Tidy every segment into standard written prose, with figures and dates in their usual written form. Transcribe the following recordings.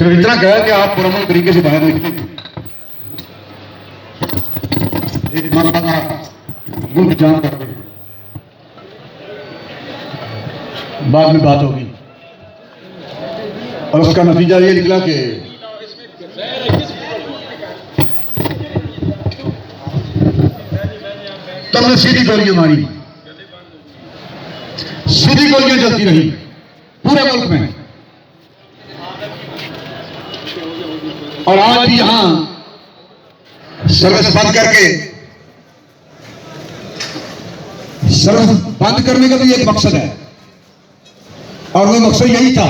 सिर्फ इतना कहा कि आप पुरअमन तरीके से बाहर निकले। एक मरतबा मुल्क जान करते हैं, बाद में बात होगी, और उसका नतीजा ये निकला कि तब ने सीधी गोलियां मारी, सीधी गोलियां चलती रही पूरे मुल्क में। और आज भी यहां सर्विस बंद करके, सर्विस बंद करने का भी एक मकसद है, और वो मकसद यही था।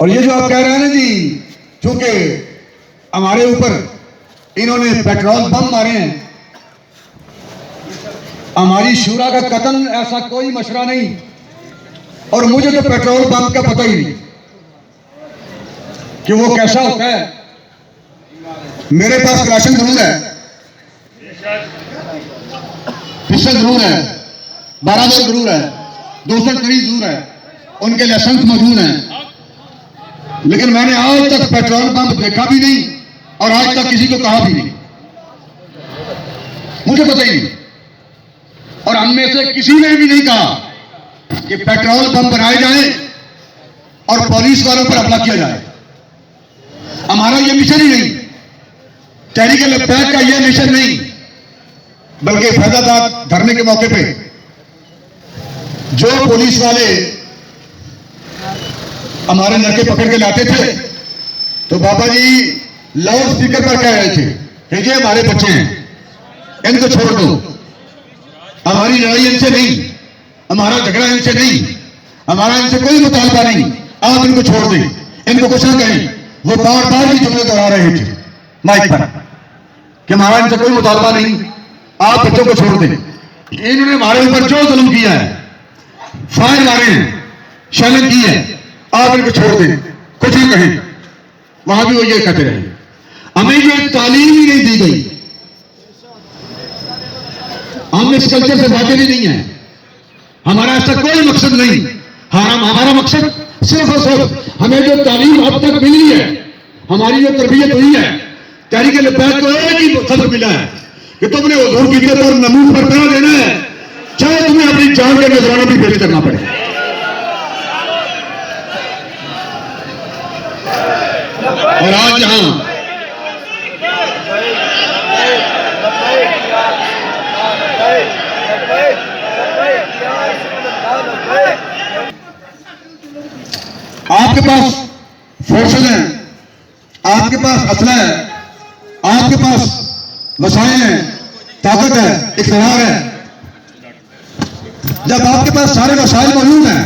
और ये जो आप कह रहे हैं ना जी, चूंकि हमारे ऊपर इन्होंने पेट्रोल बम मारे हैं, हमारी शूरा का कत्ल, ऐसा कोई मशवरा नहीं। और मुझे तो पेट्रोल बम का पता ही नहीं कि वो कैसा होता है। मेरे पास राशन जरूर है, पिस्टल जरूर है, 12 बोर जरूर है, 200 कड़ी जरूर है, उनके लाइसेंस मौजूद हैं, लेकिन मैंने आज तक पेट्रोल पंप देखा भी नहीं और आज तक किसी को कहा भी नहीं, मुझे पता ही नहीं। और हम में से किसी ने भी नहीं कहा कि पेट्रोल पंप बनाए जाएं और पुलिस वालों पर हमला किया जाए। हमारा यह मिशन ही नहीं, तहरीक लब्बैक का यह मिशन नहीं, बल्कि फैजाबाद धरने के मौके पे जो पुलिस वाले हमारे लड़के पकड़ के लाते थे, तो बाबा जी लाउड स्पीकर पर कह रहे थे कि ये हमारे बच्चे हैं, इनको छोड़ दो, हमारी लड़ाई इनसे नहीं, हमारा झगड़ा इनसे नहीं, हमारा इनसे कोई मुतालबा नहीं, आप इनको छोड़ दें, इनको कुछ ना कहें। वो बार बार ही जुमले दोहरा रहे थे माइक पर कि हमारा इनसे कोई मुतालबा नहीं, आप बच्चों को छोड़ दें। इन्होंने हमारे ऊपर जो जुल्म किया है, फायर मारे हैं, शैलें की है, आप इनको छोड़ दें, कुछ ही कहें। वहां भी वो ये कहते रहे। हमें ये तालीम ही नहीं दी गई, हम इस कल्चर से वाकिफ ही नहीं है, हमारा ऐसा कोई मकसद नहीं। हमारा मकसद सिर्फ और सिर्फ हमें जो तालीम अब तक मिली है, हमारी जो तरबियत हुई है, तहरीक लब्बैक को एक ही सब्र मिला है कि तुमने हुजूर की तरफ नमूद पर पहरा देना है, चाहे तुम्हें अपनी जान के नजराना भी पेश करना पड़े। और आज यहां आपके पास फोर्सेस हैं, आपके पास असला है, आपके पास वसाइल हैं, ताकत है, इख्तियार है। जब आपके पास सारे वसाइल मौजूद हैं,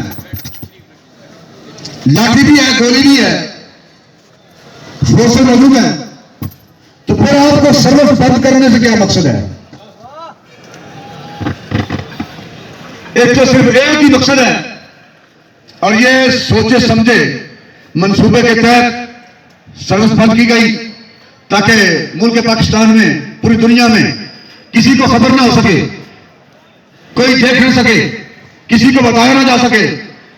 लाठी भी है, गोली भी है, फोर्सेस मौजूद हैं, तो फिर आपको सर्विस बंद करने से क्या मकसद है? एक तो सिर्फ एक ही मकसद है, और ये सोचे समझे मंसूबे के तहत सर्विस बंद की गई ताकि मुल्क पाकिस्तान में, पूरी दुनिया में किसी को खबर ना हो सके, कोई देख न सके, किसी को बताया ना जा सके,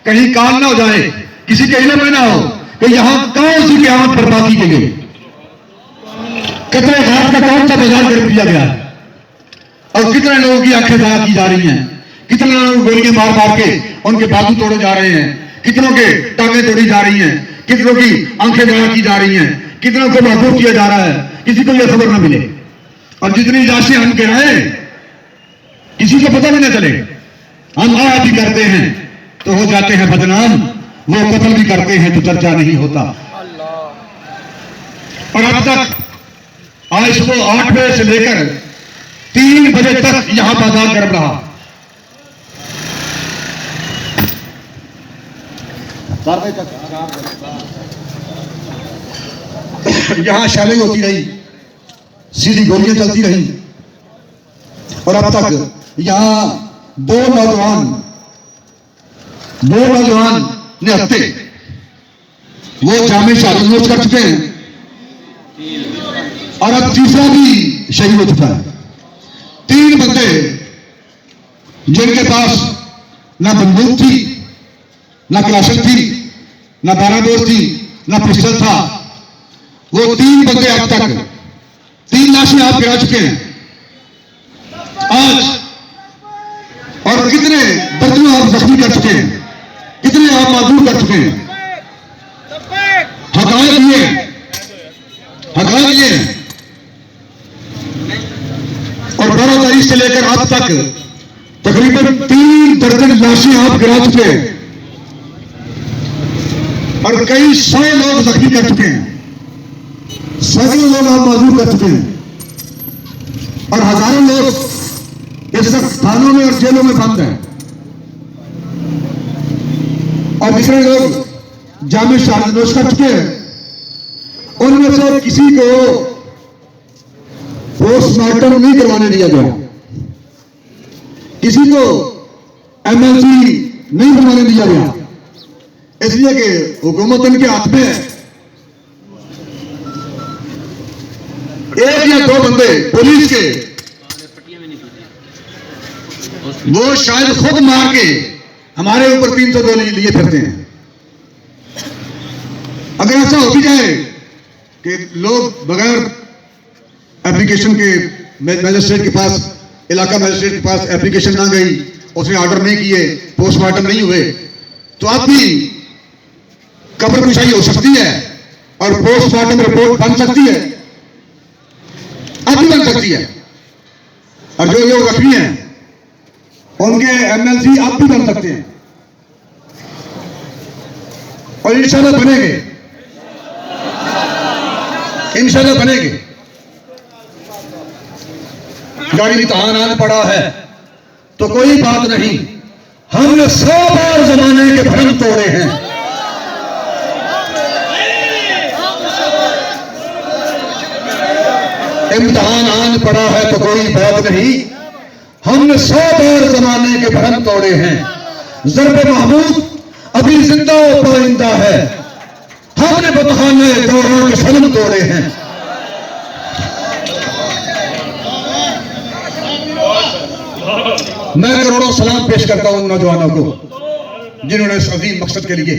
कहीं काल ना हो जाए, किसी के इल्म में ना हो कि यहां कौन सी क़यामत बर्बाद की गई, कितने घाट का कौन सा बाजार कर दिया गया है, और कितने लोगों की आंखें ज़ाया की जा रही हैं, कितने लोग गोलियां मार मार के उनके बाजू तोड़े जा रहे हैं, कितनों के टांगे तोड़ी जा रही हैं, कितनों की आंखें ज़ाया की जा रही हैं, कितनों को महफूज किया जा रहा है, किसी को यह खबर ना मिले। और जितनी लाशें हम गिराए किसी को पता भी ना चले। हम आया भी करते हैं तो हो जाते हैं बदनाम, वो कत्ल भी करते हैं तो चर्चा नहीं होता। और अब तक आज सुबह 8 बजे से लेकर 3 बजे तक यहां बाजार गर्म रहा। यहां शैलिंग होती रही, सीधी गोलियां चलती रही, और अब तक यहां दो नौजवान निहत्ते वो जामे शहादत कर चुके हैं, और अब तीसरा भी शहीद हो चुका है। 3 बंदे जिनके पास ना बंदूक थी, ना क्लाशन थी, ना 12 बोर थी, ना पिस्टल था। वो 3 बंदे अब तक 3 लाशें आप गिरा चुके हैं आज, और कितने दर्जनों आप जख्मी कर चुके हैं, कितने आप माजूर कर चुके हैं। हकायक ये और 12 तारीख से लेकर अब तक तकरीबन 3 दर्जन लाशें आप गिरा चुके हैं और कई 100 लोग जख्मी कर चुके हैं, सैकड़ों लोग आप माजूर कर चुके हैं और हजारों लोग इस वक्त थानों में और जेलों में बंद हैं। और जितने लोग जाम शहादत नोश कर चुके हैं उनमें से किसी को पोस्टमार्टम नहीं करवाने दिया गया, किसी को एमएलसी नहीं बनवाने दिया गया, इसलिए कि हुकूमत उनके हाथ में है। 1 या 2 बंदे पुलिस के वो शायद खुद मार के हमारे ऊपर 302 लिए फिरते हैं। अगर ऐसा हो भी जाए कि लोग बगैर एप्लीकेशन के मैजिस्ट्रेट के पास, इलाका मैजिस्ट्रेट के पास एप्लीकेशन ना गई, उसने ऑर्डर नहीं किए, पोस्टमार्टम नहीं हुए, तो आपकी कब्र कुशाई हो सकती है और पोस्टमार्टम रिपोर्ट बन सकती है, अभी बन सकती है। और जो लोग जख्मी हैं उनके एमएलसी अब भी बन सकते हैं और इंशाल्लाह बनेंगे, इंशाल्लाह बनेंगे। गाड़ी इम्तिहान आना पड़ा है तो कोई बात नहीं, हमने 100 बार जमाने के भ्रम तोड़े हैं। इम्तिहान आन पड़ा है तो कोई बात नहीं, हमने 100 बार जमाने के भ्रम तोड़े हैं। ज़र्ब महमूद अभी जिंदा व पाइंदा है, हमने बतहाने दौरों के सनम तोड़े हैं। मैं करोड़ों सलाम पेश करता हूं उन नौजवानों को जिन्होंने इस अजीम मकसद के लिए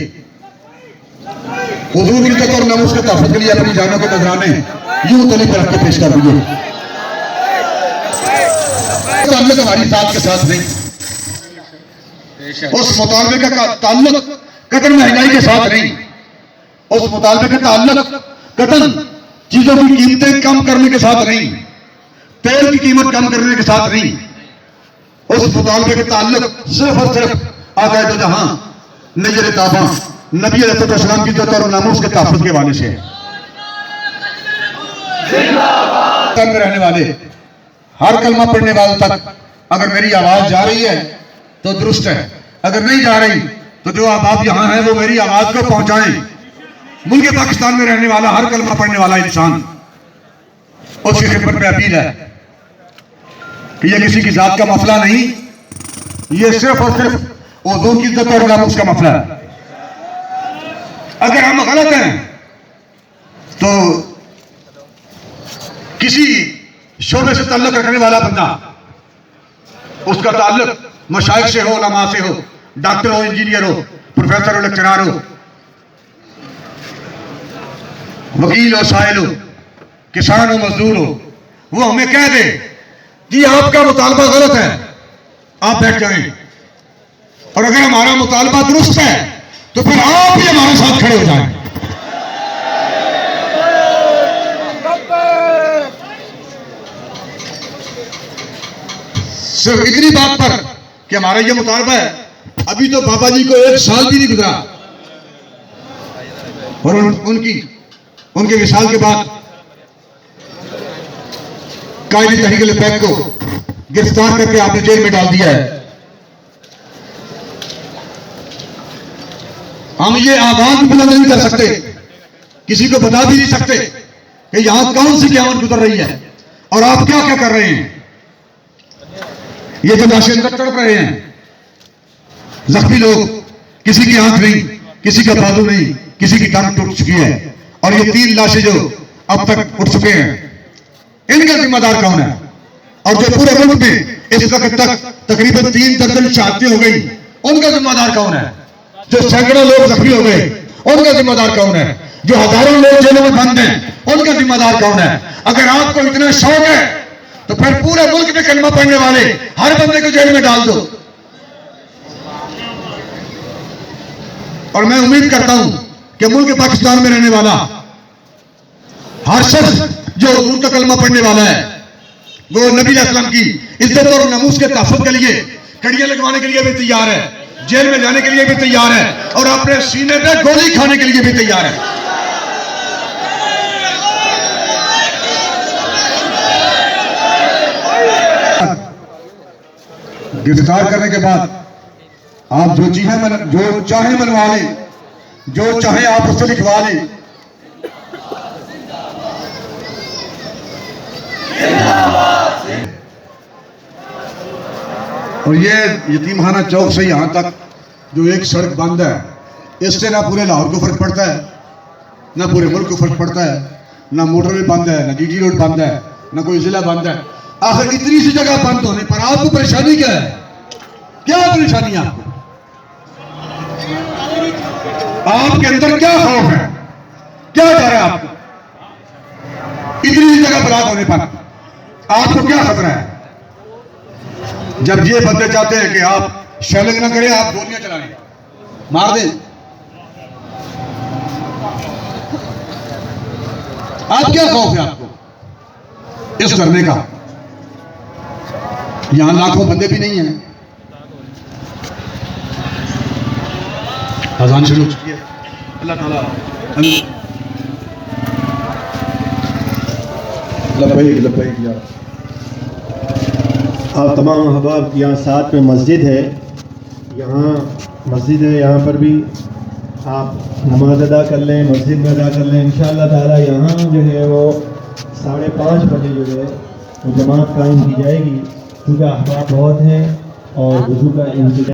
हुजूर की इज्जत और नमूस के तहफ़्फ़ुज़ के लिए अपनी जानों के नजराने यूं तली पर रख के पेश कर दिए। ताल्लुक हमारी जात के साथ नहीं, उस मुतालबे का ताल्लुक कतन महंगाई के साथ नहीं, उस मुतालबे का ताल्लुक कतन चीजों की कीमतें कम करने के साथ नहीं, तेल की कीमत कम करने के साथ नहीं, उस मुतालबे के ताल्लुक सिर्फ और सिर्फ आक़ाए दो जहां नजर ताबा नबी अलैहिस्सलाम की इज्जत और नामूस के तहफ़्फ़ुज़ के हवाले से में रहने वाले हर कलमा पढ़ने वाले तक अगर मेरी आवाज जा रही है तो दुरुस्त है, अगर नहीं जा रही तो जो आप यहाँ हैं वो मेरी आवाज को पहुंचाएं। मुल्क पाकिस्तान में रहने वाला हर कलमा पढ़ने वाला इंसान, उसकी खिदमत में अपील है कि ये किसी की जात का मसला नहीं, ये सिर्फ और सिर्फ उर्दू की इज्जत और नामूस का मसला है। अगर हम गलत हैं तो किसी शोबे से ताल्लुक रखने वाला बंदा, उसका ताल्लुक मशाइख से हो, उलमा से हो, डॉक्टर हो, इंजीनियर हो, प्रोफेसर हो, लेक्चरर हो, वकील हो, साहिल हो, किसान हो, मजदूर हो, वो हमें कह दे कि आपका मुतालबा गलत है, आप बैठ जाएं। और अगर हमारा मुतालबा दुरुस्त है तो फिर आप भी हमारे साथ खड़े हो जाएं। सिर्फ इतनी बात पर कि हमारा ये मुतालबा है, अभी तो बाबा जी को 1 साल भी नहीं गुजरा और उनके विसाल के बाद कायदे तहरीक लबैक को गिरफ्तार करके आपने जेल में डाल दिया है। हम ये आवाज भी बुलंद नहीं कर सकते, किसी को बता भी नहीं सकते कि यहां कौन सी क़यामत गुजर रही है और आप क्या क्या कर रहे हैं। ये जो लाशें अंदर तड़प रहे हैं, जख्मी लोग, किसी की आंख नहीं, किसी का बाजू नहीं, किसी की टांग टूट चुकी है, और ये 3 लाशें जो अब तक उठ चुके हैं, इनका जिम्मेदार कौन है? और जो पूरे मुल्क में इस वक्त तक तकरीबन 3 दर्जन शहादतें हो गई, उनका जिम्मेदार कौन है? जो सैकड़ों लोग जख्मी हो गए, उनका जिम्मेदार कौन है? जो हजारों लोग जेलों में बंद हैं, उनका जिम्मेदार कौन है? अगर आपको इतना शौक है तो फिर पूरे मुल्क में कलमा पढ़ने वाले हर बंदे को जेल में डाल दो। और मैं उम्मीद करता हूं कि मुल्क पाकिस्तान में रहने वाला हर शख्स जो उनका कलमा पढ़ने वाला है, वो नबी अस्लम की इज्जत और नमूस के तहफ़्फ़ुज़ के लिए कड़ियां लगवाने के लिए भी तैयार है, जेल में जाने के लिए भी तैयार है, और अपने सीने पे गोली खाने के लिए भी तैयार है। गिरफ्तार करने के बाद आप जो चाहे मनवा लें, जो चाहे आप उससे लिखवा लें। और ये यतीमखाना चौक से यहां तक जो एक सड़क बंद है, इससे ना पूरे लाहौर को फर्क पड़ता है, ना पूरे मुल्क को फर्क पड़ता है। ना मोटरवे बंद है, ना जीटी रोड बंद है, ना कोई जिला बंद है। आखिर इतनी सी जगह बंद होने पर आपको परेशानी क्या है? क्या परेशानी है आपको? आपके अंदर क्या खौफ है? क्या डर है आपको? इतनी सी जगह ब्लॉक होने पर आपको क्या खतरा है? जब ये बंदे चाहते हैं कि आप शेलिंग ना करें, आप गोलियां चलाएं, मार दें, आप क्या खौफ है आपको इस करने का? यहां लाखों बंदे भी नहीं हैं। अज़ान शुरू हो चुकी है। अल्लाह ताला लब्बैक या आप तमाम अहबाब, यहाँ साथ में मस्जिद है, यहाँ पर भी आप नमाज अदा कर लें, मस्जिद में अदा कर लें। इंशाअल्लाह ताला यहाँ जो है वो 5:30 बजे जो है वो जमात कायम की जाएगी, क्योंकि अहबाब बहुत हैं और वज़ू का इंतज़ाम